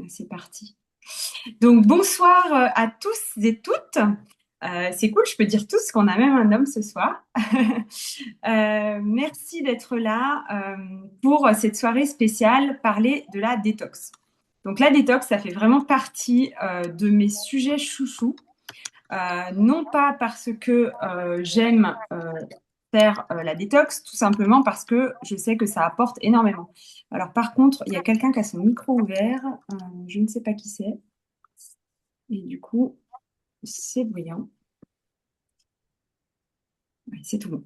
C'est parti. Donc bonsoir à tous et toutes. C'est cool, je peux dire tous qu'on a même un homme ce soir. Merci d'être là pour cette soirée spéciale parler de la détox. Donc la détox, ça fait vraiment partie de mes sujets chouchous. Non pas parce que j'aime faire la détox, tout simplement parce que je sais que ça apporte énormément. Alors par contre, il y a quelqu'un qui a son micro ouvert, je ne sais pas qui c'est, et du coup, c'est bruyant. Ouais, c'est tout bon.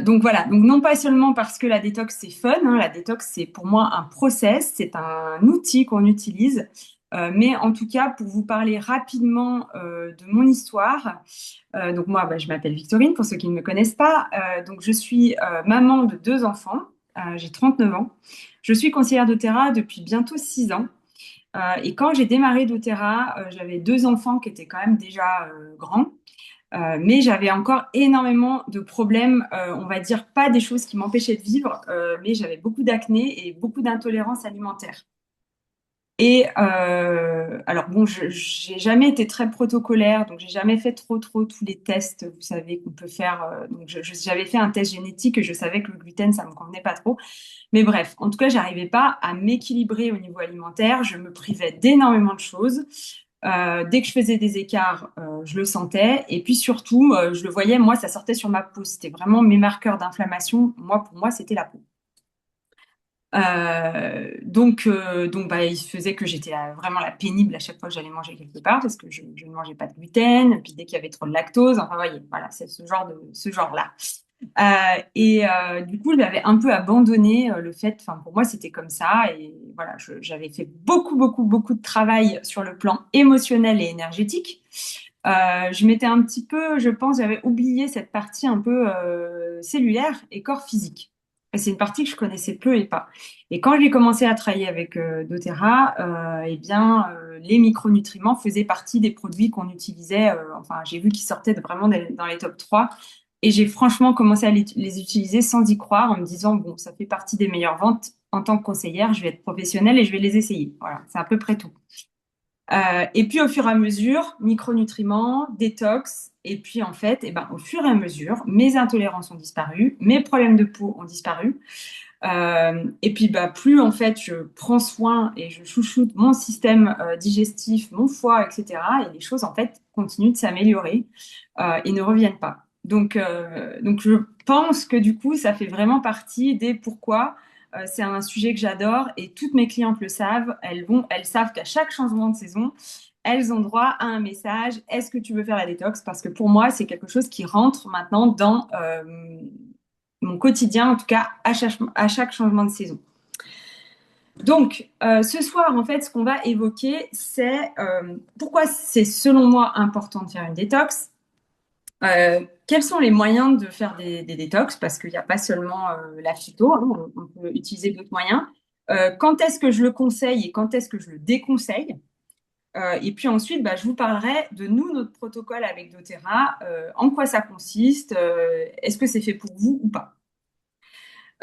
Donc voilà, donc non pas seulement parce que la détox c'est fun, hein, la détox c'est pour moi un process, c'est un outil qu'on utilise, mais en tout cas pour vous parler rapidement de mon histoire. Donc moi, je m'appelle Victorine pour ceux qui ne me connaissent pas. Donc je suis maman de deux enfants, j'ai 39 ans. Je suis conseillère doTERRA depuis bientôt 6 ans. Et quand j'ai démarré doTERRA, j'avais deux enfants qui étaient quand même déjà grands. Mais j'avais encore énormément de problèmes, on va dire pas des choses qui m'empêchaient de vivre, mais j'avais beaucoup d'acné et beaucoup d'intolérance alimentaire. Et alors bon, j'ai jamais été très protocolaire, donc j'ai jamais fait trop tous les tests, vous savez qu'on peut faire. Donc j'avais fait un test génétique et je savais que le gluten ça me convenait pas trop. Mais bref, en tout cas, j'arrivais pas à m'équilibrer au niveau alimentaire. Je me privais d'énormément de choses. Dès que je faisais des écarts, je le sentais. Et puis surtout, je le voyais, moi, ça sortait sur ma peau. C'était vraiment mes marqueurs d'inflammation. Moi, pour moi, c'était la peau. Il faisait que j'étais vraiment la pénible à chaque fois que j'allais manger quelque part parce que je ne mangeais pas de gluten. Puis dès qu'il y avait trop de lactose, enfin, voyez, voilà, c'est ce genre-là. Du coup, j'avais un peu abandonné le fait, enfin, pour moi, c'était comme ça. Et voilà, j'avais fait beaucoup de travail sur le plan émotionnel et énergétique. Je m'étais un petit peu, je pense, j'avais oublié cette partie un peu cellulaire et corps physique. Et c'est une partie que je connaissais peu et pas. Et quand j'ai commencé à travailler avec doTERRA, les micronutriments faisaient partie des produits qu'on utilisait. Enfin, j'ai vu qu'ils sortaient vraiment dans les top 3. Et j'ai franchement commencé à les utiliser sans y croire, en me disant, bon, ça fait partie des meilleures ventes. En tant que conseillère, je vais être professionnelle et je vais les essayer. Voilà, c'est à peu près tout. Et puis au fur et à mesure, micronutriments, détox, et puis en fait, au fur et à mesure, mes intolérances ont disparu, mes problèmes de peau ont disparu. Plus en fait je prends soin et je chouchoute mon système digestif, mon foie, etc. Et les choses en fait continuent de s'améliorer et ne reviennent pas. Donc je pense que du coup, ça fait vraiment partie des pourquoi. C'est un sujet que j'adore et toutes mes clientes le savent. Elles savent qu'à chaque changement de saison, elles ont droit à un message. Est-ce que tu veux faire la détox? Parce que pour moi, c'est quelque chose qui rentre maintenant dans mon quotidien, en tout cas à chaque changement de saison. Donc, ce soir, en fait, ce qu'on va évoquer, c'est pourquoi c'est selon moi important de faire une détox. Quels sont les moyens de faire des détox? Parce qu'il n'y a pas seulement la phyto, hein, on peut utiliser d'autres moyens. Quand est-ce que je le conseille et quand est-ce que je le déconseille? Et puis ensuite, je vous parlerai de nous, notre protocole avec doTERRA, en quoi ça consiste, est-ce que c'est fait pour vous ou pas?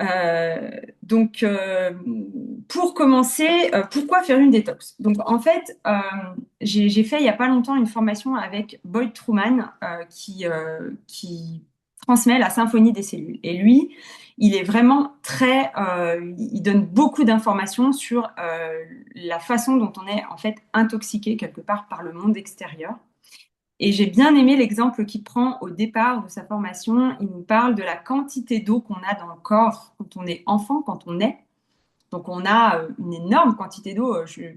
Euh, donc, pour commencer, pourquoi faire une détox? Donc, en fait, j'ai fait il y a pas longtemps une formation avec Boyd Truman qui transmet la symphonie des cellules. Et lui, il est vraiment il donne beaucoup d'informations sur la façon dont on est en fait intoxiqué quelque part par le monde extérieur. Et j'ai bien aimé l'exemple qu'il prend au départ de sa formation. Il nous parle de la quantité d'eau qu'on a dans le corps quand on est enfant, quand on est. Donc on a une énorme quantité d'eau,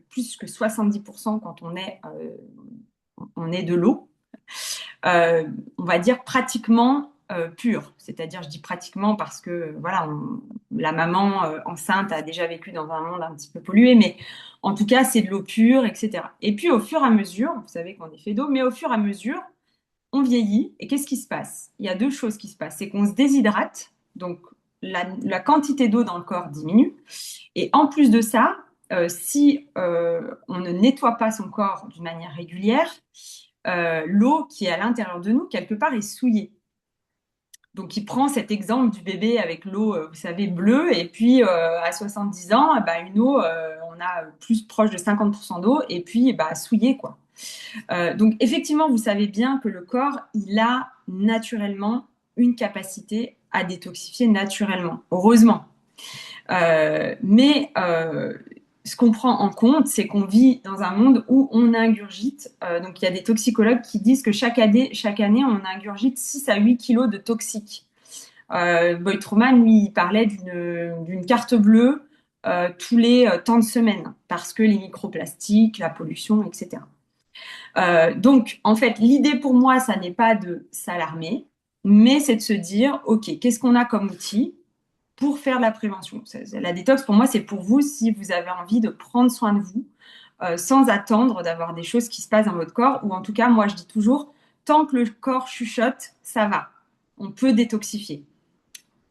plus que 70% quand on est de l'eau. On va dire pratiquement pure. C'est-à-dire, je dis pratiquement parce que voilà, la maman enceinte a déjà vécu dans un monde un petit peu pollué, mais en tout cas, c'est de l'eau pure, etc. Et puis, au fur et à mesure, vous savez qu'on est fait d'eau, mais au fur et à mesure, on vieillit. Et qu'est-ce qui se passe? Il y a deux choses qui se passent. C'est qu'on se déshydrate, donc la quantité d'eau dans le corps diminue. Et en plus de ça, si on ne nettoie pas son corps d'une manière régulière, l'eau qui est à l'intérieur de nous, quelque part, est souillée. Donc, il prend cet exemple du bébé avec l'eau, vous savez, bleue, et puis à 70 ans, bah, une eau, on a plus proche de 50% d'eau, et puis bah, souillée, quoi. Donc, effectivement, vous savez bien que le corps, il a naturellement une capacité à détoxifier naturellement, heureusement. Mais ce qu'on prend en compte, c'est qu'on vit dans un monde où on ingurgite. Donc, il y a des toxicologues qui disent que chaque année, on ingurgite 6 à 8 kilos de toxiques. Boyd-Truman, lui, il parlait d'une carte bleue tous les temps de semaine parce que les microplastiques, la pollution, etc. Donc, en fait, l'idée pour moi, ça n'est pas de s'alarmer, mais c'est de se dire, OK, qu'est-ce qu'on a comme outil pour faire de la prévention? La détox, pour moi, c'est pour vous si vous avez envie de prendre soin de vous sans attendre d'avoir des choses qui se passent dans votre corps, ou en tout cas, moi, je dis toujours, tant que le corps chuchote, ça va. On peut détoxifier.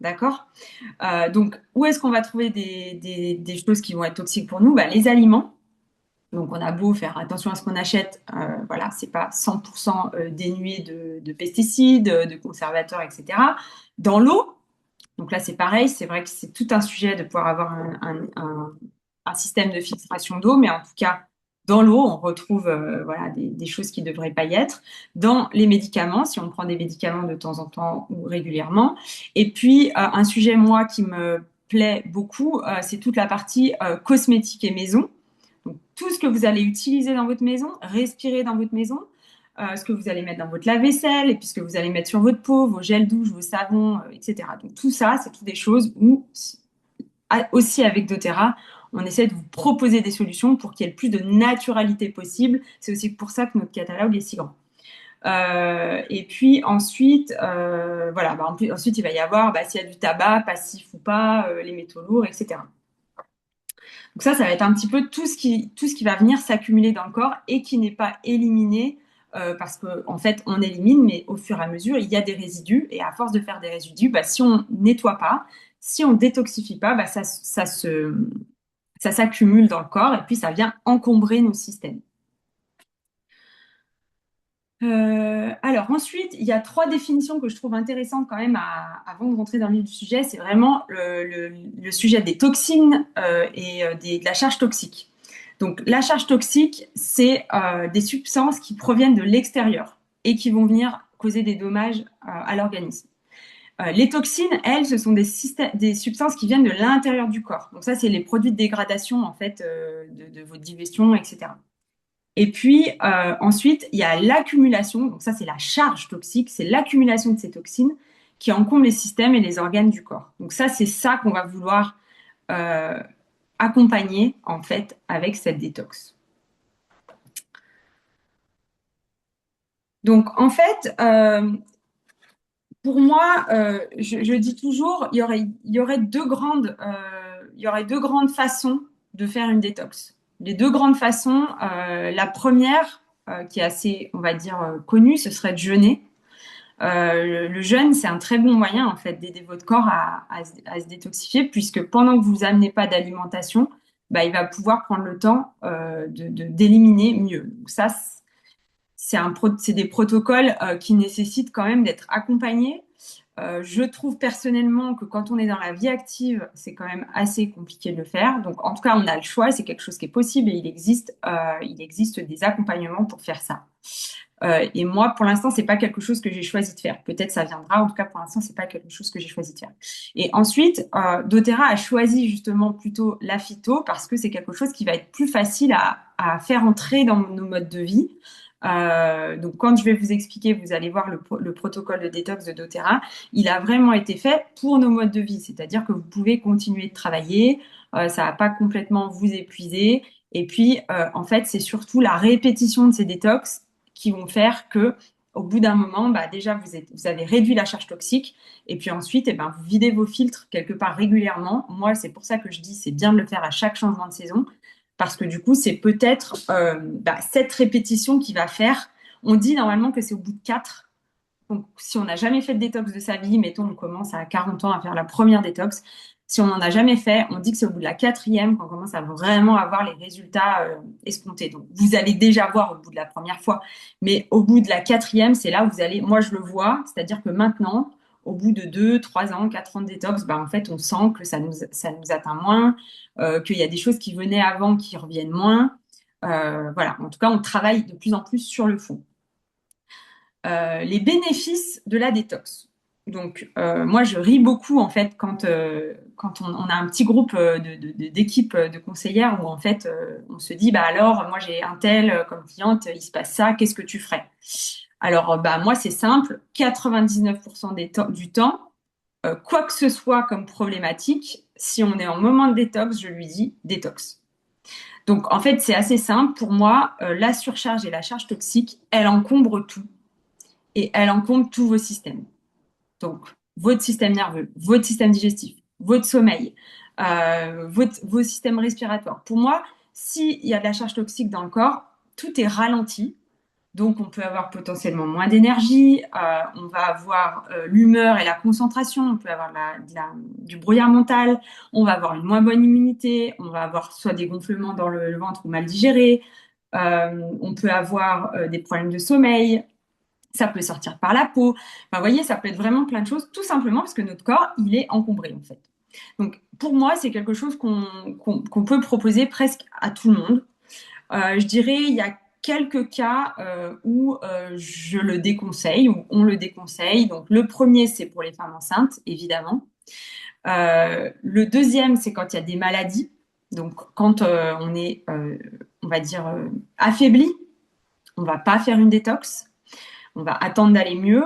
D'accord? Donc, où est-ce qu'on va trouver des choses qui vont être toxiques pour nous? Bah, les aliments. Donc, on a beau faire attention à ce qu'on achète, voilà, c'est pas 100% dénué de pesticides, de conservateurs, etc. Dans l'eau, donc là, c'est pareil, c'est vrai que c'est tout un sujet de pouvoir avoir un système de filtration d'eau, mais en tout cas, dans l'eau, on retrouve voilà, des choses qui ne devraient pas y être. Dans les médicaments, si on prend des médicaments de temps en temps ou régulièrement. Et puis, un sujet, moi, qui me plaît beaucoup, c'est toute la partie cosmétique et maison. Donc, tout ce que vous allez utiliser dans votre maison, respirer dans votre maison, ce que vous allez mettre dans votre lave-vaisselle, et puis ce que vous allez mettre sur votre peau, vos gels douche, vos savons, etc. Donc tout ça, c'est toutes des choses où, aussi avec doTERRA, on essaie de vous proposer des solutions pour qu'il y ait le plus de naturalité possible. C'est aussi pour ça que notre catalogue est si grand. Et puis ensuite, voilà, bah, ensuite il va y avoir bah, s'il y a du tabac, passif ou pas, les métaux lourds, etc. Donc ça va être un petit peu tout ce qui va venir s'accumuler dans le corps et qui n'est pas éliminé parce qu'en en fait, on élimine, mais au fur et à mesure, il y a des résidus. Et à force de faire des résidus, bah, si on nettoie pas, si on détoxifie pas, bah, ça s'accumule dans le corps et puis ça vient encombrer nos systèmes. Alors ensuite, il y a trois définitions que je trouve intéressantes quand même avant de rentrer dans le vif du sujet. C'est vraiment le sujet des toxines et de la charge toxique. Donc la charge toxique, c'est des substances qui proviennent de l'extérieur et qui vont venir causer des dommages à l'organisme. Les toxines, elles, ce sont des substances qui viennent de l'intérieur du corps. Donc ça, c'est les produits de dégradation en fait de votre digestion, etc. Et puis ensuite, il y a l'accumulation. Donc ça, c'est la charge toxique, c'est l'accumulation de ces toxines qui encombrent les systèmes et les organes du corps. Donc ça, c'est ça qu'on va vouloir euh, accompagner en fait avec cette détox. Donc en fait, pour moi, je dis toujours, il y aurait deux grandes façons de faire une détox. Les deux grandes façons, la première, qui est assez, on va dire, connue, ce serait de jeûner. Le jeûne, c'est un très bon moyen en fait d'aider votre corps à se détoxifier, puisque pendant que vous amenez pas d'alimentation, bah, il va pouvoir prendre le temps d'éliminer mieux. Donc ça, c'est des protocoles qui nécessitent quand même d'être accompagnés. Je trouve personnellement que quand on est dans la vie active, c'est quand même assez compliqué de le faire. Donc, en tout cas, on a le choix, c'est quelque chose qui est possible et il existe des accompagnements pour faire ça. Et moi, pour l'instant, c'est pas quelque chose que j'ai choisi de faire. Peut-être ça viendra. En tout cas, pour l'instant, c'est pas quelque chose que j'ai choisi de faire. Et ensuite, doTERRA a choisi justement plutôt la phyto parce que c'est quelque chose qui va être plus facile à faire entrer dans nos modes de vie. Donc, quand je vais vous expliquer, vous allez voir le protocole de détox de doTERRA. Il a vraiment été fait pour nos modes de vie, c'est-à-dire que vous pouvez continuer de travailler, ça va pas complètement vous épuiser. Et puis, en fait, c'est surtout la répétition de ces détox qui vont faire que, au bout d'un moment, bah, déjà, vous avez réduit la charge toxique. Et puis ensuite, eh ben, vous videz vos filtres quelque part régulièrement. Moi, c'est pour ça que je dis c'est bien de le faire à chaque changement de saison. Parce que du coup, c'est peut-être cette répétition qui va faire. On dit normalement que c'est au bout de 4. Donc, si on n'a jamais fait de détox de sa vie, mettons, on commence à 40 ans à faire la première détox. Si on n'en a jamais fait, on dit que c'est au bout de la quatrième qu'on commence à vraiment avoir les résultats escomptés. Donc, vous allez déjà voir au bout de la première fois. Mais au bout de la quatrième, c'est là où vous allez, moi je le vois, c'est-à-dire que maintenant, au bout de 2, 3 ans, 4 ans de détox, bah, en fait, on sent que ça nous atteint moins, qu'il y a des choses qui venaient avant qui reviennent moins. Voilà, en tout cas, on travaille de plus en plus sur le fond. Les bénéfices de la détox. Donc, moi, je ris beaucoup en fait quand on a un petit groupe d'équipes de conseillères où en fait on se dit bah alors moi j'ai un tel comme cliente, il se passe ça, qu'est-ce que tu ferais? Alors bah moi c'est simple, 99% du temps, quoi que ce soit comme problématique, si on est en moment de détox, je lui dis détox. Donc en fait c'est assez simple pour moi, la surcharge et la charge toxique, elle encombre tout et elle encombre tous vos systèmes. Donc, votre système nerveux, votre système digestif, votre sommeil, vos systèmes respiratoires. Pour moi, s'il y a de la charge toxique dans le corps, tout est ralenti. Donc, on peut avoir potentiellement moins d'énergie, on va avoir l'humeur et la concentration, on peut avoir du brouillard mental, on va avoir une moins bonne immunité, on va avoir soit des gonflements dans le ventre ou mal digéré, on peut avoir des problèmes de sommeil, ça peut sortir par la peau. Enfin, vous voyez, ça peut être vraiment plein de choses, tout simplement parce que notre corps, il est encombré, en fait. Donc, pour moi, c'est quelque chose qu'on peut proposer presque à tout le monde. Je dirais, il y a quelques cas où je le déconseille, où on le déconseille. Donc, le premier, c'est pour les femmes enceintes, évidemment. Le deuxième, c'est quand il y a des maladies. Donc, quand on est, on va dire, affaibli, on va pas faire une détox, on va attendre d'aller mieux.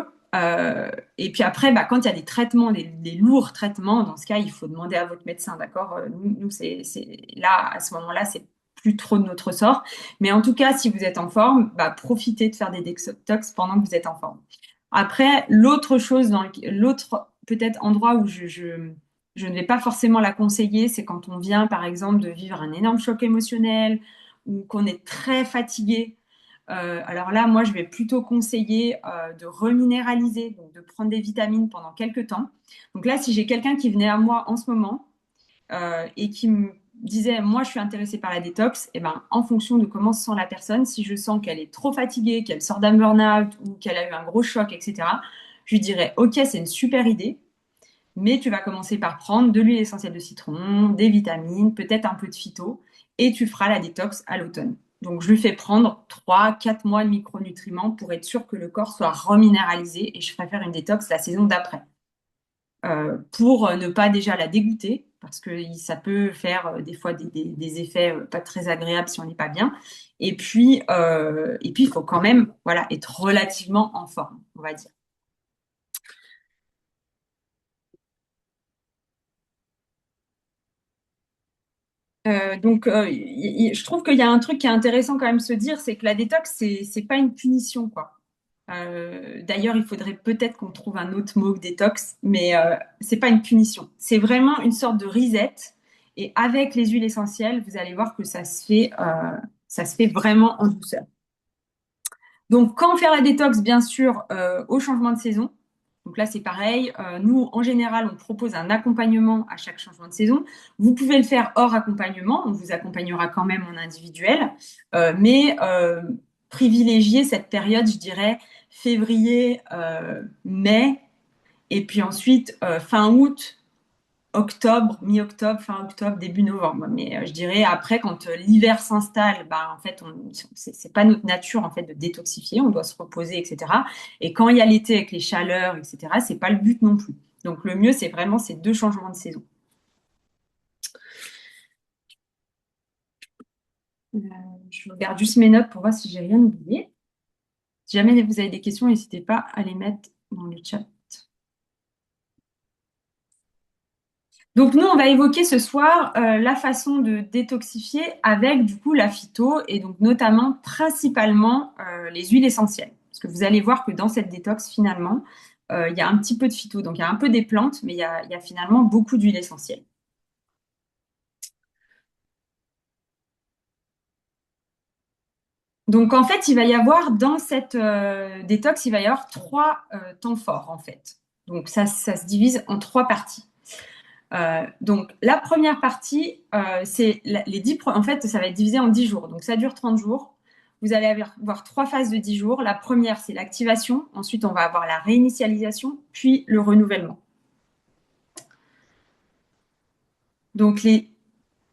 Et puis après, bah, quand il y a des traitements, des lourds traitements, dans ce cas, il faut demander à votre médecin, d'accord? Nous là, à ce moment-là, c'est plus trop de notre sort. Mais en tout cas, si vous êtes en forme, bah, profitez de faire des détox pendant que vous êtes en forme. Après, l'autre chose, l'autre peut-être endroit où je ne vais pas forcément la conseiller, c'est quand on vient, par exemple, de vivre un énorme choc émotionnel ou qu'on est très fatigué. Alors là, moi, je vais plutôt conseiller de reminéraliser, donc de prendre des vitamines pendant quelques temps. Donc là, si j'ai quelqu'un qui venait à moi en ce moment et qui me disait, moi, je suis intéressée par la détox, et ben, en fonction de comment se sent la personne, si je sens qu'elle est trop fatiguée, qu'elle sort d'un burn-out ou qu'elle a eu un gros choc, etc., je lui dirais, OK, c'est une super idée, mais tu vas commencer par prendre de l'huile essentielle de citron, des vitamines, peut-être un peu de phyto, et tu feras la détox à l'automne. Donc, je lui fais prendre 3, 4 mois de micronutriments pour être sûr que le corps soit reminéralisé et je ferai faire une détox la saison d'après. Pour ne pas déjà la dégoûter, parce que ça peut faire des fois des effets pas très agréables si on n'est pas bien. Et puis, il faut quand même, voilà, être relativement en forme, on va dire. Je trouve qu'il y a un truc qui est intéressant quand même de se dire, c'est que la détox, c'est pas une punition, quoi. D'ailleurs, il faudrait peut-être qu'on trouve un autre mot que détox, mais c'est pas une punition. C'est vraiment une sorte de reset. Et avec les huiles essentielles, vous allez voir que ça se fait vraiment en douceur. Donc, quand faire la détox, bien sûr, au changement de saison. Donc là, c'est pareil. Nous, en général, on propose un accompagnement à chaque changement de saison. Vous pouvez le faire hors accompagnement. On vous accompagnera quand même en individuel. Mais privilégiez cette période, je dirais, février, mai, et puis ensuite fin août, octobre, mi-octobre, fin octobre, début novembre. Mais je dirais après, quand l'hiver s'installe, bah, en fait, c'est pas notre nature en fait de détoxifier, on doit se reposer, etc. Et quand il y a l'été avec les chaleurs, etc., c'est pas le but non plus. Donc le mieux, c'est vraiment ces deux changements de saison. Euh, je regarde juste mes notes pour voir si j'ai rien oublié. Si jamais vous avez des questions, n'hésitez pas à les mettre dans le chat. Donc nous, on va évoquer ce soir la façon de détoxifier avec du coup la phyto et donc notamment principalement les huiles essentielles. Parce que vous allez voir que dans cette détox, finalement, il y a un petit peu de phyto, donc il y a un peu des plantes, mais il y a finalement beaucoup d'huiles essentielles. Donc en fait, il va y avoir dans cette détox, il va y avoir trois temps forts en fait. Donc ça se divise en trois parties. Donc, la première partie, c'est les 10 en fait, ça va être divisé en 10 jours. Donc, ça dure 30 jours. vous allez avoir trois phases de 10 jours. La première, c'est l'activation. Ensuite, on va avoir la réinitialisation, puis le renouvellement. Donc,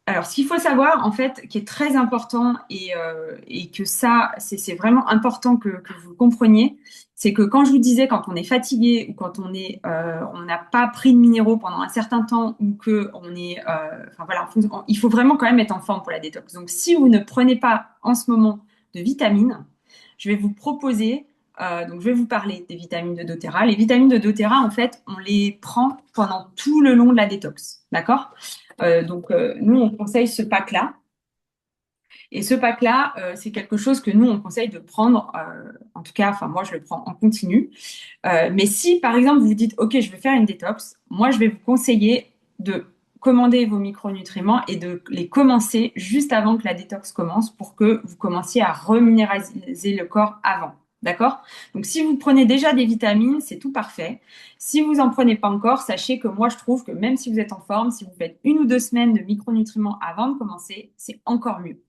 alors, ce qu'il faut savoir, en fait, qui est très important et que ça, c'est vraiment important que vous compreniez, c'est que quand je vous disais, quand on est fatigué ou quand on n'a pas pris de minéraux pendant un certain temps ou que enfin voilà, il faut vraiment quand même être en forme pour la détox. Donc, si vous ne prenez pas en ce moment de vitamines, je vais vous proposer, donc je vais vous parler des vitamines de doTERRA. Les vitamines de doTERRA, en fait, on les prend pendant tout le long de la détox, d'accord? Nous, on conseille ce pack-là. Et ce pack-là, c'est quelque chose que nous, on conseille de prendre, en tout cas, enfin, moi, je le prends en continu. Mais si, par exemple, vous vous dites, OK, je vais faire une détox, moi, je vais vous conseiller de commander vos micronutriments et de les commencer juste avant que la détox commence pour que vous commenciez à reminéraliser le corps avant. D'accord? Donc, si vous prenez déjà des vitamines, c'est tout parfait. Si vous en prenez pas encore, sachez que moi, je trouve que même si vous êtes en forme, si vous faites 1 ou 2 semaines de micronutriments avant de commencer, c'est encore mieux.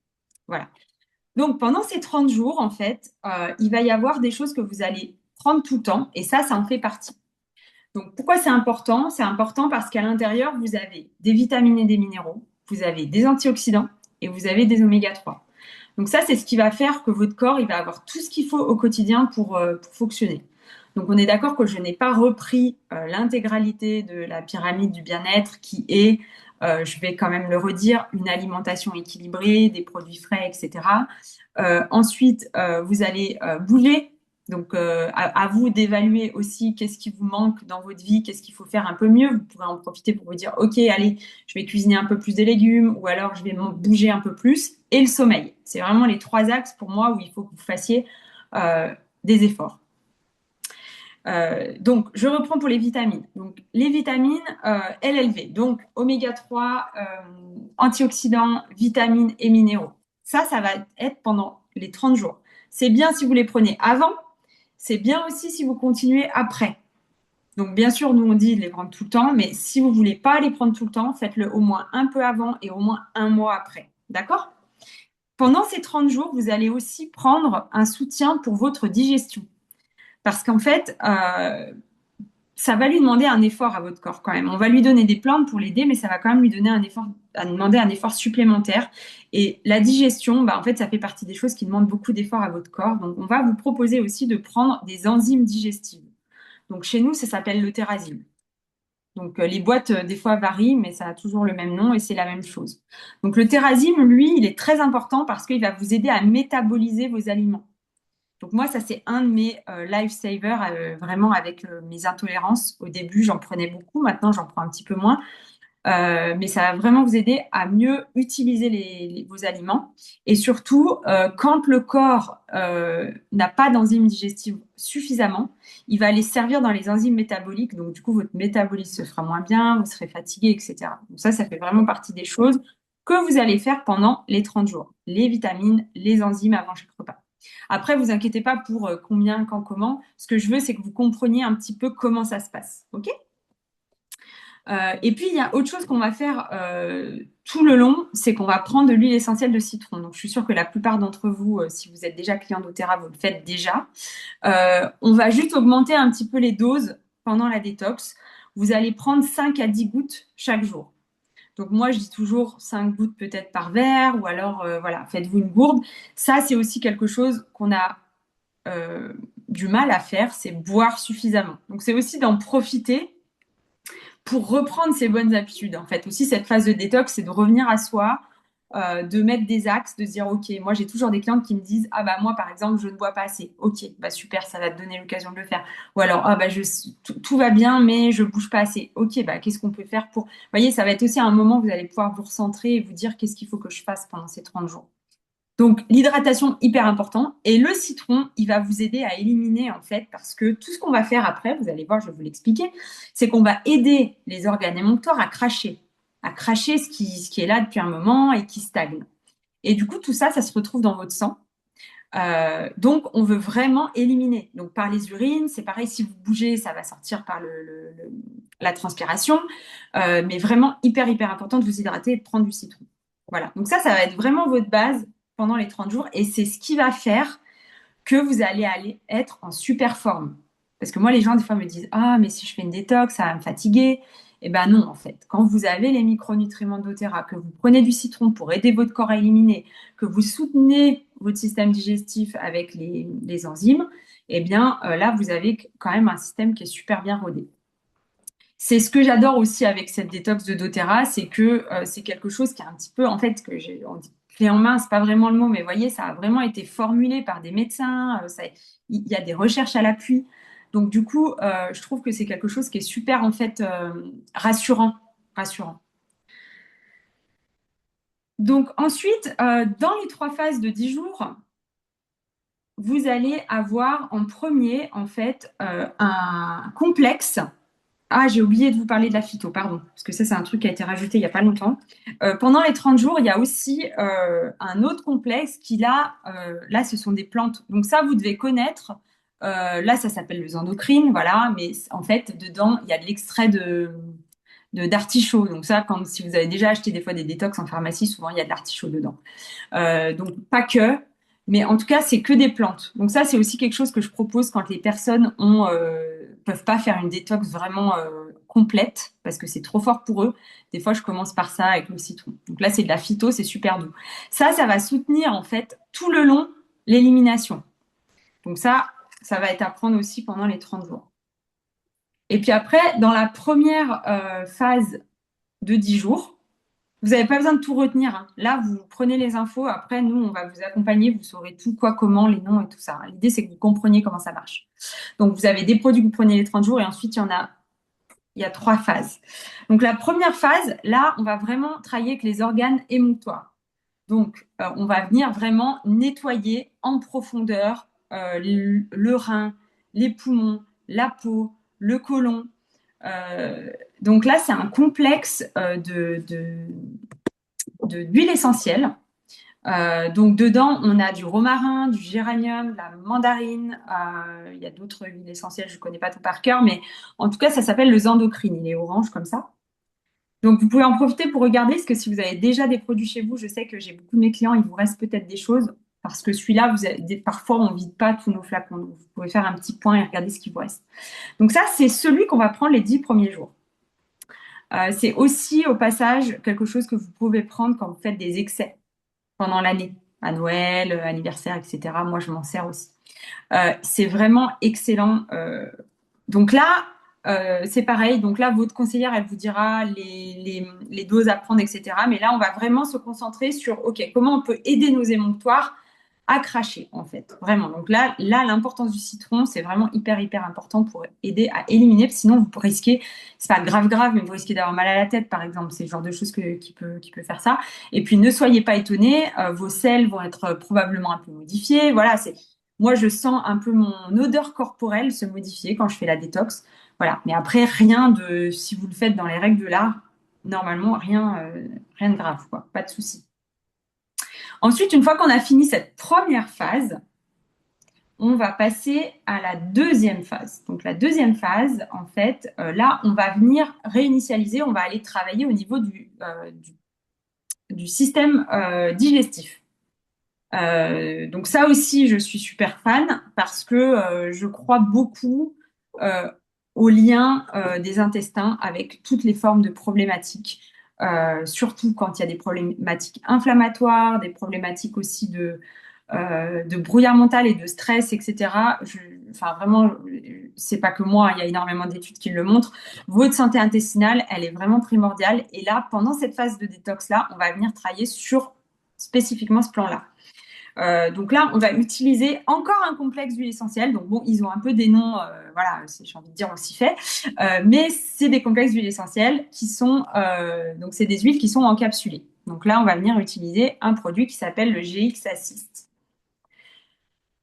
Voilà. Donc, pendant ces 30 jours, en fait, il va y avoir des choses que vous allez prendre tout le temps et ça en fait partie. Donc, pourquoi c'est important? C'est important parce qu'à l'intérieur, vous avez des vitamines et des minéraux, vous avez des antioxydants et vous avez des oméga 3. Donc ça, c'est ce qui va faire que votre corps, il va avoir tout ce qu'il faut au quotidien pour fonctionner. Donc on est d'accord que je n'ai pas repris l'intégralité de la pyramide du bien-être qui est, je vais quand même le redire, une alimentation équilibrée, des produits frais, etc. Ensuite, vous allez bouger. Donc, à vous d'évaluer aussi qu'est-ce qui vous manque dans votre vie, qu'est-ce qu'il faut faire un peu mieux. Vous pourrez en profiter pour vous dire, OK, allez, je vais cuisiner un peu plus de légumes ou alors je vais bouger un peu plus. Et le sommeil. C'est vraiment les trois axes pour moi où il faut que vous fassiez des efforts. Donc, je reprends pour les vitamines. Donc, les vitamines LLV, donc oméga 3, antioxydants, vitamines et minéraux. Ça va être pendant les 30 jours. C'est bien si vous les prenez avant, c'est bien aussi si vous continuez après. Donc, bien sûr, nous, on dit de les prendre tout le temps, mais si vous ne voulez pas les prendre tout le temps, faites-le au moins un peu avant et au moins un mois après. D'accord? Pendant ces 30 jours, vous allez aussi prendre un soutien pour votre digestion. Parce qu'en fait, ça va lui demander un effort à votre corps quand même. On va lui donner des plantes pour l'aider, mais ça va quand même lui donner demander un effort supplémentaire. Et la digestion, bah, en fait, ça fait partie des choses qui demandent beaucoup d'efforts à votre corps. Donc, on va vous proposer aussi de prendre des enzymes digestives. Donc, chez nous, ça s'appelle le Terrazine. Donc, les boîtes, des fois, varient, mais ça a toujours le même nom et c'est la même chose. Donc, le Terrazine, lui, il est très important parce qu'il va vous aider à métaboliser vos aliments. Donc moi, ça c'est un de mes lifesavers, vraiment avec mes intolérances. Au début, j'en prenais beaucoup, maintenant j'en prends un petit peu moins. Mais ça va vraiment vous aider à mieux utiliser vos aliments. Et surtout, quand le corps n'a pas d'enzymes digestives suffisamment, il va aller servir dans les enzymes métaboliques. Donc du coup, votre métabolisme se fera moins bien, vous serez fatigué, etc. Donc ça fait vraiment partie des choses que vous allez faire pendant les 30 jours. Les vitamines, les enzymes avant chaque repas. Après, vous inquiétez pas pour combien, quand, comment. Ce que je veux, c'est que vous compreniez un petit peu comment ça se passe. OK? Et puis, il y a autre chose qu'on va faire tout le long, c'est qu'on va prendre de l'huile essentielle de citron. Donc, je suis sûre que la plupart d'entre vous, si vous êtes déjà client d'Oterra, vous le faites déjà. On va juste augmenter un petit peu les doses pendant la détox. Vous allez prendre 5 à 10 gouttes chaque jour. Donc moi, je dis toujours 5 gouttes peut-être par verre, ou alors voilà, faites-vous une gourde. Ça, c'est aussi quelque chose qu'on a du mal à faire, c'est boire suffisamment. Donc c'est aussi d'en profiter pour reprendre ses bonnes habitudes. En fait, aussi cette phase de détox, c'est de revenir à soi, de mettre des axes, de se dire ok, moi j'ai toujours des clientes qui me disent ah bah moi par exemple je ne bois pas assez. Ok, bah super, ça va te donner l'occasion de le faire. Ou alors ah bah tout va bien mais je bouge pas assez. Ok, bah qu'est-ce qu'on peut faire pour. Vous voyez, ça va être aussi un moment où vous allez pouvoir vous recentrer et vous dire qu'est-ce qu'il faut que je fasse pendant ces 30 jours. Donc, l'hydratation, hyper important. Et le citron, il va vous aider à éliminer, en fait, parce que tout ce qu'on va faire après, vous allez voir, je vais vous l'expliquer, c'est qu'on va aider les organes émonctoires à cracher ce qui est là depuis un moment et qui stagne. Et du coup, tout ça, ça se retrouve dans votre sang. Donc, on veut vraiment éliminer. Donc, par les urines, c'est pareil, si vous bougez, ça va sortir par la transpiration. Mais vraiment, hyper, hyper important de vous hydrater et de prendre du citron. Voilà. Donc, ça va être vraiment votre base pendant les 30 jours et c'est ce qui va faire que vous allez aller être en super forme. Parce que moi, les gens, des fois, me disent, ah, mais si je fais une détox, ça va me fatiguer. Eh ben non, en fait. Quand vous avez les micronutriments doTERRA, que vous prenez du citron pour aider votre corps à éliminer, que vous soutenez votre système digestif avec les enzymes, eh bien, là, vous avez quand même un système qui est super bien rodé. C'est ce que j'adore aussi avec cette détox de doTERRA, c'est que c'est quelque chose qui est un petit peu, en fait, que j'ai, on dit clé en main, c'est pas vraiment le mot, mais vous voyez, ça a vraiment été formulé par des médecins, il y a des recherches à l'appui. Donc du coup, je trouve que c'est quelque chose qui est super, en fait, rassurant, rassurant. Donc ensuite, dans les 3 phases de 10 jours, vous allez avoir en premier, en fait, un complexe. Ah, j'ai oublié de vous parler de la phyto, pardon, parce que ça, c'est un truc qui a été rajouté il n'y a pas longtemps. Pendant les 30 jours, il y a aussi un autre complexe qui, là, ce sont des plantes. Donc ça, vous devez connaître. Là, ça s'appelle le endocrine, voilà. Mais en fait, dedans, il y a de l'extrait d'artichaut. Donc ça, si vous avez déjà acheté des fois des détox en pharmacie, souvent, il y a de l'artichaut dedans. Donc pas que, mais en tout cas, c'est que des plantes. Donc ça, c'est aussi quelque chose que je propose quand les personnes peuvent pas faire une détox vraiment complète parce que c'est trop fort pour eux. Des fois, je commence par ça avec le citron. Donc là, c'est de la phyto, c'est super doux. Ça va soutenir en fait tout le long l'élimination. Donc ça va être à prendre aussi pendant les 30 jours. Et puis après, dans la première phase de 10 jours, vous n'avez pas besoin de tout retenir, hein. Là, vous prenez les infos. Après, nous, on va vous accompagner. Vous saurez tout, quoi, comment, les noms et tout ça. L'idée, c'est que vous compreniez comment ça marche. Donc, vous avez des produits que vous prenez les 30 jours et ensuite, il y a 3 phases. Donc, la première phase, là, on va vraiment travailler avec les organes émonctoires. Donc, on va venir vraiment nettoyer en profondeur le rein, les poumons, la peau, le côlon. Euh, donc là, c'est un complexe d'huile essentielle. Donc dedans, on a du romarin, du géranium, de la mandarine. Il y a d'autres huiles essentielles, je ne connais pas tout par cœur, mais en tout cas, ça s'appelle le zendocrine. Il est orange comme ça. Donc vous pouvez en profiter pour regarder, parce que si vous avez déjà des produits chez vous, je sais que j'ai beaucoup de mes clients, il vous reste peut-être des choses, parce que celui-là, parfois, on ne vide pas tous nos flacons. Donc, vous pouvez faire un petit point et regarder ce qui vous reste. Donc ça, c'est celui qu'on va prendre les 10 premiers jours. C'est aussi au passage quelque chose que vous pouvez prendre quand vous faites des excès pendant l'année, à Noël, anniversaire, etc. Moi, je m'en sers aussi. C'est vraiment excellent. Donc là, c'est pareil. Donc là, votre conseillère, elle vous dira les doses à prendre, etc. Mais là, on va vraiment se concentrer sur, OK, comment on peut aider nos émonctoires à cracher, en fait. Vraiment. Donc là, l'importance du citron, c'est vraiment hyper, hyper important pour aider à éliminer. Sinon, vous risquez, c'est pas grave, grave, mais vous risquez d'avoir mal à la tête, par exemple. C'est le genre de choses qui peut faire ça. Et puis, ne soyez pas étonnés, vos selles vont être probablement un peu modifiées. Voilà, moi, je sens un peu mon odeur corporelle se modifier quand je fais la détox. Voilà. Mais après, si vous le faites dans les règles de l'art, normalement, rien de grave, quoi. Pas de souci. Ensuite, une fois qu'on a fini cette première phase, on va passer à la deuxième phase. Donc la deuxième phase, en fait, là, on va venir réinitialiser, on va aller travailler au niveau du système digestif. Donc ça aussi, je suis super fan parce que je crois beaucoup euh, au lien des intestins avec toutes les formes de problématiques, surtout quand il y a des problématiques inflammatoires, des problématiques aussi de brouillard mental et de stress, etc. Enfin, vraiment, c'est pas que moi, il y a énormément d'études qui le montrent. Votre santé intestinale, elle est vraiment primordiale. Et là, pendant cette phase de détox-là, on va venir travailler sur spécifiquement ce plan-là. Donc là, on va utiliser encore un complexe d'huile essentielle. Donc bon, ils ont un peu des noms, voilà, j'ai envie de dire, on s'y fait. Mais c'est des complexes d'huile essentielle qui sont, donc c'est des huiles qui sont encapsulées. Donc là, on va venir utiliser un produit qui s'appelle le GX Assist.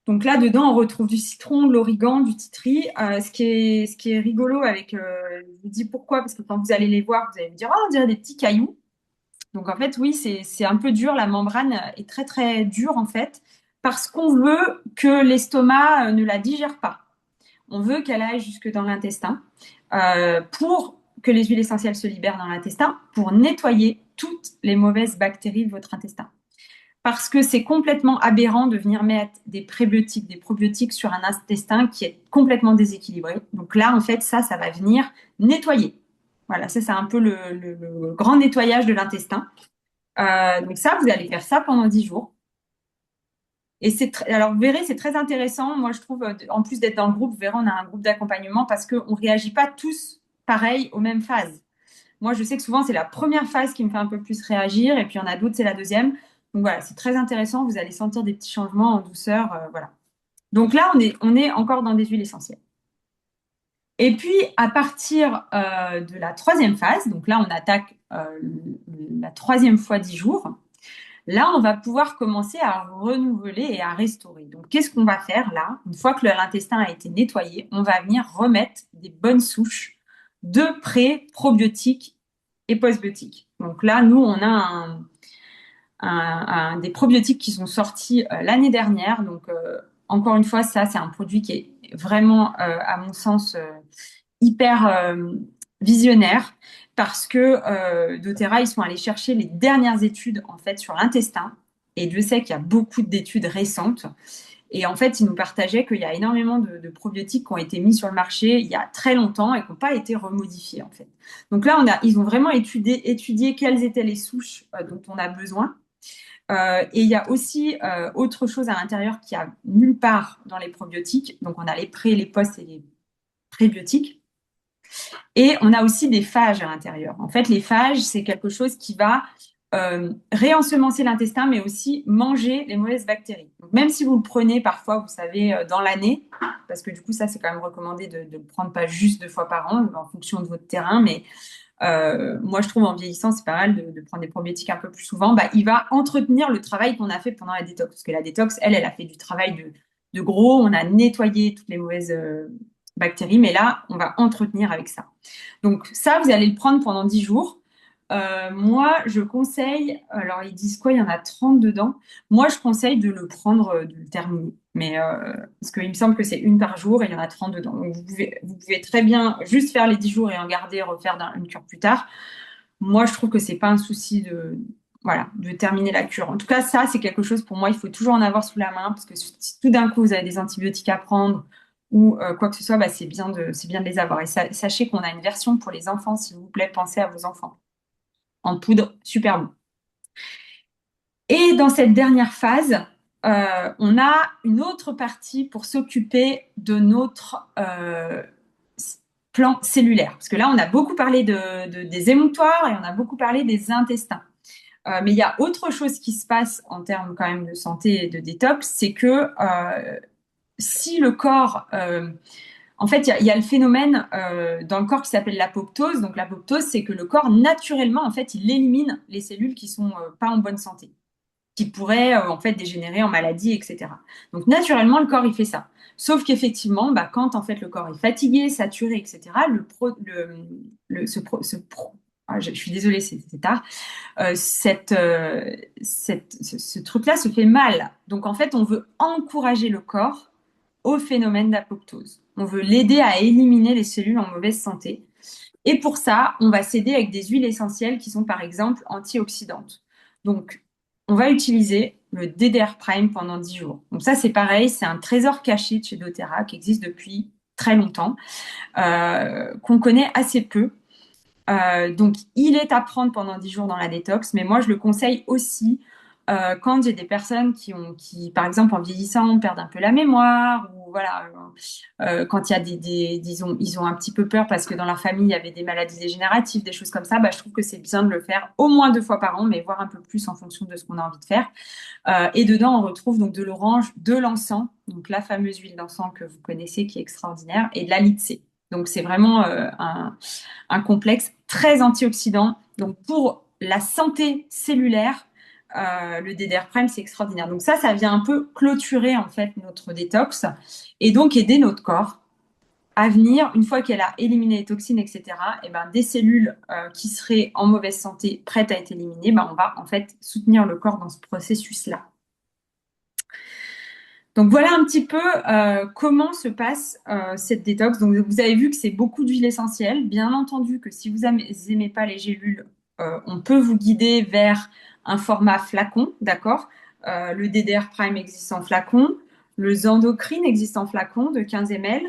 Donc là, dedans, on retrouve du citron, de l'origan, du titri. Ce qui est rigolo avec, je vous dis pourquoi, parce que quand vous allez les voir, vous allez vous dire, oh, on dirait des petits cailloux. Donc en fait, oui, c'est un peu dur. La membrane est très très dure en fait, parce qu'on veut que l'estomac ne la digère pas. On veut qu'elle aille jusque dans l'intestin pour que les huiles essentielles se libèrent dans l'intestin pour nettoyer toutes les mauvaises bactéries de votre intestin. parce que c'est complètement aberrant de venir mettre des prébiotiques, des probiotiques sur un intestin qui est complètement déséquilibré. Donc là, en fait, ça va venir nettoyer. Voilà, ça, c'est un peu le grand nettoyage de l'intestin. Donc ça, vous allez faire ça pendant 10 jours. Et alors, vous verrez, c'est très intéressant. Moi, je trouve, en plus d'être dans le groupe, vous verrez, on a un groupe d'accompagnement parce qu'on ne réagit pas tous pareil aux mêmes phases. Moi, je sais que souvent, c'est la première phase qui me fait un peu plus réagir, et puis il y en a d'autres, c'est la deuxième. Donc voilà, c'est très intéressant. Vous allez sentir des petits changements en douceur. Voilà. Donc là, on est encore dans des huiles essentielles. Et puis, à partir de la troisième phase, donc là, on attaque la troisième fois 10 jours. Là, on va pouvoir commencer à renouveler et à restaurer. Donc, qu'est-ce qu'on va faire là? Une fois que l'intestin a été nettoyé, on va venir remettre des bonnes souches de pré-probiotiques et postbiotiques. Donc là, nous, on a des probiotiques qui sont sortis l'année dernière. Donc, encore une fois, ça, c'est un produit qui est vraiment, à mon sens, hyper visionnaire parce que doTERRA, ils sont allés chercher les dernières études en fait sur l'intestin. Et Dieu sait qu'il y a beaucoup d'études récentes. Et en fait, ils nous partageaient qu'il y a énormément de probiotiques qui ont été mis sur le marché il y a très longtemps et qui n'ont pas été remodifiés en fait. Donc là, ils ont vraiment étudié quelles étaient les souches dont on a besoin. Et il y a aussi autre chose à l'intérieur qui a nulle part dans les probiotiques. Donc on a les pré, les post et les prébiotiques. Et on a aussi des phages à l'intérieur. En fait, les phages, c'est quelque chose qui va réensemencer l'intestin, mais aussi manger les mauvaises bactéries. Donc, même si vous le prenez parfois, vous savez, dans l'année, parce que du coup, ça, c'est quand même recommandé de le prendre pas juste 2 fois par an, en fonction de votre terrain, mais moi, je trouve en vieillissant, c'est pas mal de prendre des probiotiques un peu plus souvent. Bah, il va entretenir le travail qu'on a fait pendant la détox. Parce que la détox, elle a fait du travail de gros. On a nettoyé toutes les mauvaises bactéries, mais là, on va entretenir avec ça. Donc ça, vous allez le prendre pendant 10 jours. Moi, je conseille, alors ils disent quoi? Il y en a 30 dedans. Moi, je conseille de le prendre, de le terminer. Mais parce qu'il me semble que c'est une par jour et il y en a 30 dedans. Donc vous pouvez très bien juste faire les 10 jours et en garder, refaire une cure plus tard. Moi, je trouve que c'est pas un souci voilà, de terminer la cure. En tout cas, ça, c'est quelque chose pour moi, il faut toujours en avoir sous la main parce que si tout d'un coup vous avez des antibiotiques à prendre ou quoi que ce soit, bah, c'est bien de les avoir. Et sachez qu'on a une version pour les enfants, s'il vous plaît, pensez à vos enfants. En poudre, super bon. Et dans cette dernière phase, on a une autre partie pour s'occuper de notre plan cellulaire. Parce que là, on a beaucoup parlé des émonctoires et on a beaucoup parlé des intestins. Mais il y a autre chose qui se passe en termes quand même de santé et de détox, c'est que si le corps, en fait, il y a le phénomène dans le corps qui s'appelle l'apoptose. Donc l'apoptose, c'est que le corps naturellement, en fait, il élimine les cellules qui sont pas en bonne santé, qui pourraient en fait dégénérer en maladie, etc. Donc naturellement, le corps il fait ça. Sauf qu'effectivement, bah, quand en fait le corps est fatigué, saturé, etc. Je suis désolée, c'est tard. Ce truc-là se fait mal. Donc en fait, on veut encourager le corps au phénomène d'apoptose. On veut l'aider à éliminer les cellules en mauvaise santé. Et pour ça, on va s'aider avec des huiles essentielles qui sont par exemple antioxydantes. Donc, on va utiliser le DDR Prime pendant 10 jours. Donc ça, c'est pareil, c'est un trésor caché de chez doTERRA qui existe depuis très longtemps, qu'on connaît assez peu. Donc, il est à prendre pendant 10 jours dans la détox, mais moi, je le conseille aussi quand j'ai des personnes qui, par exemple, en vieillissant, perdent un peu la mémoire, ou voilà, quand il y a disons, ils ont un petit peu peur parce que dans leur famille, il y avait des maladies dégénératives, des choses comme ça, bah, je trouve que c'est bien de le faire au moins 2 fois par an, mais voire un peu plus en fonction de ce qu'on a envie de faire. Et dedans, on retrouve donc de l'orange, de l'encens, donc la fameuse huile d'encens que vous connaissez qui est extraordinaire, et de la lycée. Donc c'est vraiment un complexe très antioxydant. Donc pour la santé cellulaire, le DDR Prime, c'est extraordinaire. Donc ça vient un peu clôturer en fait notre détox et donc aider notre corps à venir, une fois qu'elle a éliminé les toxines, etc., et ben, des cellules qui seraient en mauvaise santé, prêtes à être éliminées, ben, on va en fait soutenir le corps dans ce processus-là. Donc voilà un petit peu comment se passe cette détox. Donc vous avez vu que c'est beaucoup d'huile essentielle. Bien entendu que si vous n'aimez pas les gélules, on peut vous guider vers un format flacon, d'accord? Le DDR Prime existe en flacon. Le Zandocrine existe en flacon de 15 ml.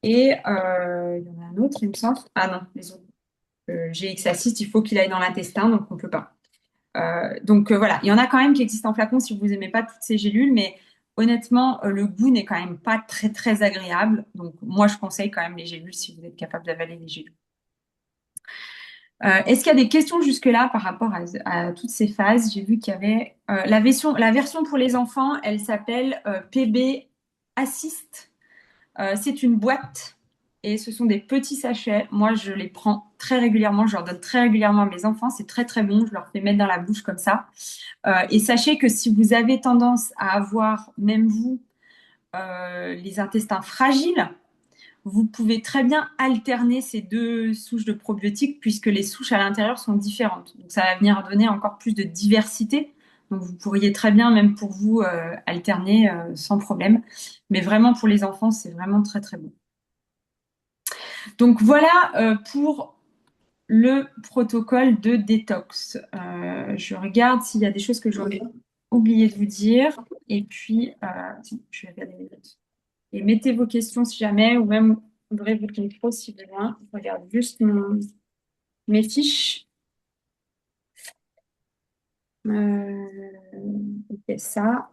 Et il y en a un autre, il me semble. Ah non, les autres. GX Assist, il faut qu'il aille dans l'intestin, donc on ne peut pas. Voilà, il y en a quand même qui existent en flacon si vous n'aimez pas toutes ces gélules, mais honnêtement, le goût n'est quand même pas très très agréable. Donc moi, je conseille quand même les gélules si vous êtes capable d'avaler les gélules. Est-ce qu'il y a des questions jusque-là par rapport à toutes ces phases? J'ai vu qu'il y avait la version pour les enfants, elle s'appelle PB Assist. C'est une boîte et ce sont des petits sachets. Moi, je les prends très régulièrement, je leur donne très régulièrement à mes enfants. C'est très très bon, je leur fais mettre dans la bouche comme ça. Et sachez que si vous avez tendance à avoir, même vous, les intestins fragiles, vous pouvez très bien alterner ces deux souches de probiotiques puisque les souches à l'intérieur sont différentes. Donc ça va venir donner encore plus de diversité. Donc vous pourriez très bien, même pour vous, alterner sans problème. Mais vraiment pour les enfants, c'est vraiment très très bon. Donc voilà pour le protocole de détox. Je regarde s'il y a des choses que j'aurais oublié de vous dire. Et puis, je vais regarder mes notes. Et mettez vos questions si jamais, ou même ouvrez votre micro si besoin. Je regarde juste mes fiches. Ok, ça.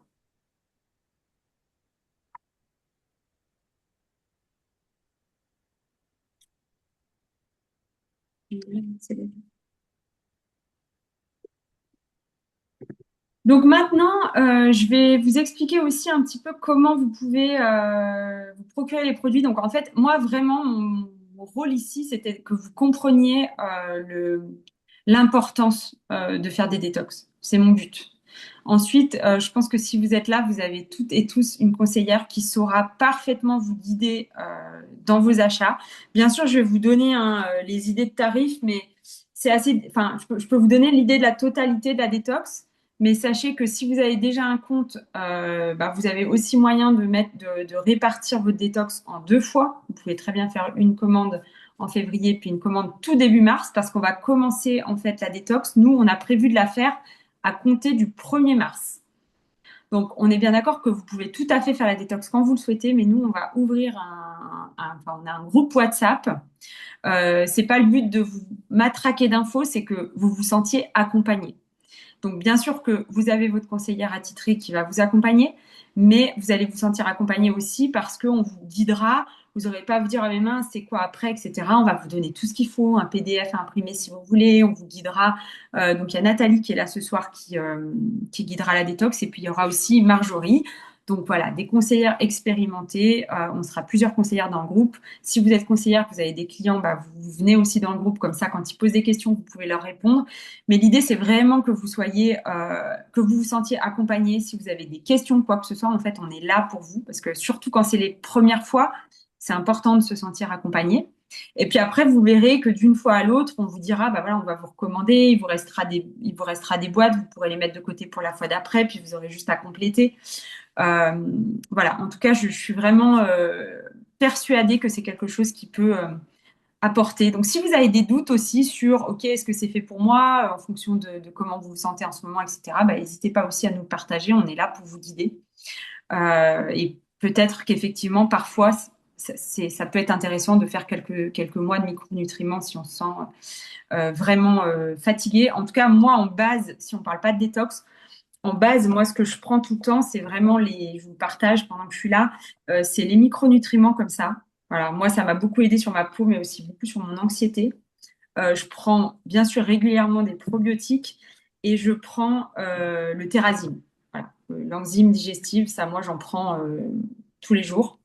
Donc maintenant, je vais vous expliquer aussi un petit peu comment vous pouvez vous procurer les produits. Donc en fait, moi vraiment, mon rôle ici, c'était que vous compreniez l'importance de faire des détox. C'est mon but. Ensuite, je pense que si vous êtes là, vous avez toutes et tous une conseillère qui saura parfaitement vous guider dans vos achats. Bien sûr, je vais vous donner les idées de tarifs, mais c'est assez. Enfin, je peux vous donner l'idée de la totalité de la détox. Mais sachez que si vous avez déjà un compte, vous avez aussi moyen de répartir votre détox en 2 fois. Vous pouvez très bien faire une commande en février, puis une commande tout début mars, parce qu'on va commencer en fait la détox. Nous, on a prévu de la faire à compter du 1er mars. Donc, on est bien d'accord que vous pouvez tout à fait faire la détox quand vous le souhaitez, mais nous, on va ouvrir on a un groupe WhatsApp. C'est pas le but de vous matraquer d'infos, c'est que vous vous sentiez accompagné. Donc, bien sûr que vous avez votre conseillère attitrée qui va vous accompagner, mais vous allez vous sentir accompagné aussi parce qu'on vous guidera. Vous n'aurez pas à vous dire, ah, mes mains, c'est quoi après, etc. On va vous donner tout ce qu'il faut, un PDF à imprimer si vous voulez, on vous guidera. Donc, il y a Nathalie qui est là ce soir qui guidera la détox. Et puis, il y aura aussi Marjorie. Donc, voilà, des conseillères expérimentées. On sera plusieurs conseillères dans le groupe. Si vous êtes conseillère, que vous avez des clients, vous venez aussi dans le groupe. Comme ça, quand ils posent des questions, vous pouvez leur répondre. Mais l'idée, c'est vraiment que que vous vous sentiez accompagné. Si vous avez des questions, quoi que ce soit, en fait, on est là pour vous. Parce que surtout quand c'est les premières fois, c'est important de se sentir accompagné. Et puis après, vous verrez que d'une fois à l'autre, on vous dira, bah voilà, on va vous recommander, il vous restera des boîtes, vous pourrez les mettre de côté pour la fois d'après, puis vous aurez juste à compléter. Euh, voilà, en tout cas, je suis vraiment persuadée que c'est quelque chose qui peut apporter. Donc, si vous avez des doutes aussi sur, OK, est-ce que c'est fait pour moi, en fonction de comment vous vous sentez en ce moment, etc., n'hésitez pas aussi à nous le partager. On est là pour vous guider. Et peut-être qu'effectivement, parfois, ça peut être intéressant de faire quelques mois de micronutriments si on se sent vraiment fatigué. En tout cas, moi, en base, si on ne parle pas de détox, en base, moi, ce que je prends tout le temps, c'est vraiment je vous partage pendant que je suis là, c'est les micronutriments comme ça. Voilà, moi, ça m'a beaucoup aidé sur ma peau, mais aussi beaucoup sur mon anxiété. Je prends bien sûr régulièrement des probiotiques et je prends le Terrazine. Voilà, l'enzyme digestive, ça, moi, j'en prends tous les jours.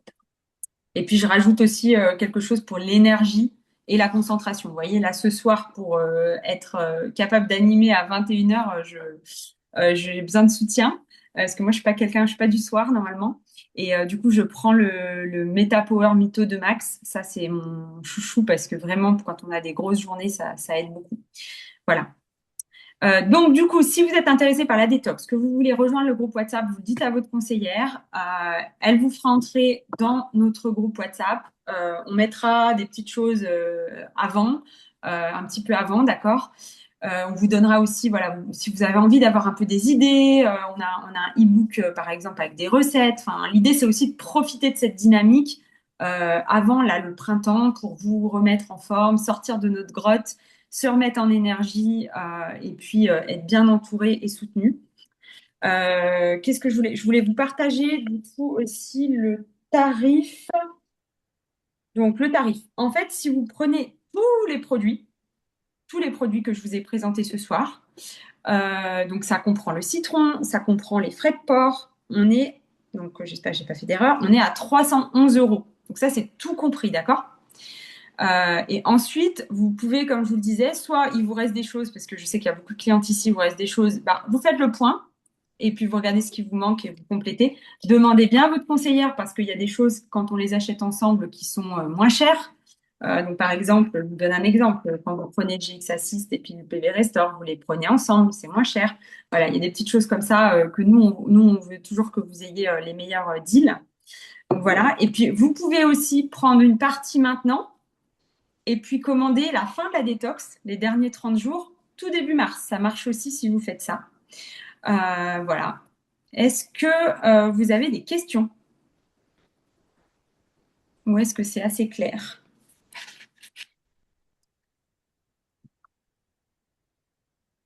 Et puis, je rajoute aussi quelque chose pour l'énergie et la concentration. Vous voyez, là, ce soir, pour être capable d'animer à 21 heures, j'ai besoin de soutien parce que moi, je suis pas du soir normalement. Et du coup, je prends le Meta Power Mytho de Max. Ça, c'est mon chouchou parce que vraiment, quand on a des grosses journées, ça aide beaucoup. Voilà. Donc, du coup, si vous êtes intéressé par la détox, que vous voulez rejoindre le groupe WhatsApp, vous le dites à votre conseillère. Elle vous fera entrer dans notre groupe WhatsApp. On mettra des petites choses avant, un petit peu avant, d'accord? On vous donnera aussi, voilà, si vous avez envie d'avoir un peu des idées, on a un e-book, par exemple, avec des recettes. Enfin, l'idée, c'est aussi de profiter de cette dynamique avant là, le printemps pour vous remettre en forme, sortir de notre grotte, se remettre en énergie et puis être bien entouré et soutenu. Qu'est-ce que je voulais? Je voulais vous partager du coup aussi le tarif. Donc, le tarif. En fait, si vous prenez tous les produits que je vous ai présentés ce soir, donc ça comprend le citron, ça comprend les frais de port. Donc j'espère que j'ai pas fait d'erreur, on est à 311 euros. Donc ça, c'est tout compris, d'accord? Et ensuite, vous pouvez, comme je vous le disais, soit il vous reste des choses, parce que je sais qu'il y a beaucoup de clientes ici, il vous reste des choses, bah, vous faites le point, et puis vous regardez ce qui vous manque et vous complétez. Demandez bien à votre conseillère, parce qu'il y a des choses, quand on les achète ensemble, qui sont moins chères. Donc, par exemple, je vous donne un exemple. Quand vous prenez le GX Assist et puis le PV Restore, vous les prenez ensemble, c'est moins cher. Voilà, il y a des petites choses comme ça que nous, on veut toujours que vous ayez les meilleurs deals. Donc, voilà. Et puis, vous pouvez aussi prendre une partie maintenant et puis commander la fin de la détox, les derniers 30 jours, tout début mars. Ça marche aussi si vous faites ça. Voilà. Est-ce que vous avez des questions ou est-ce que c'est assez clair?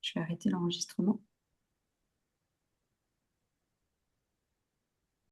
Je vais arrêter l'enregistrement.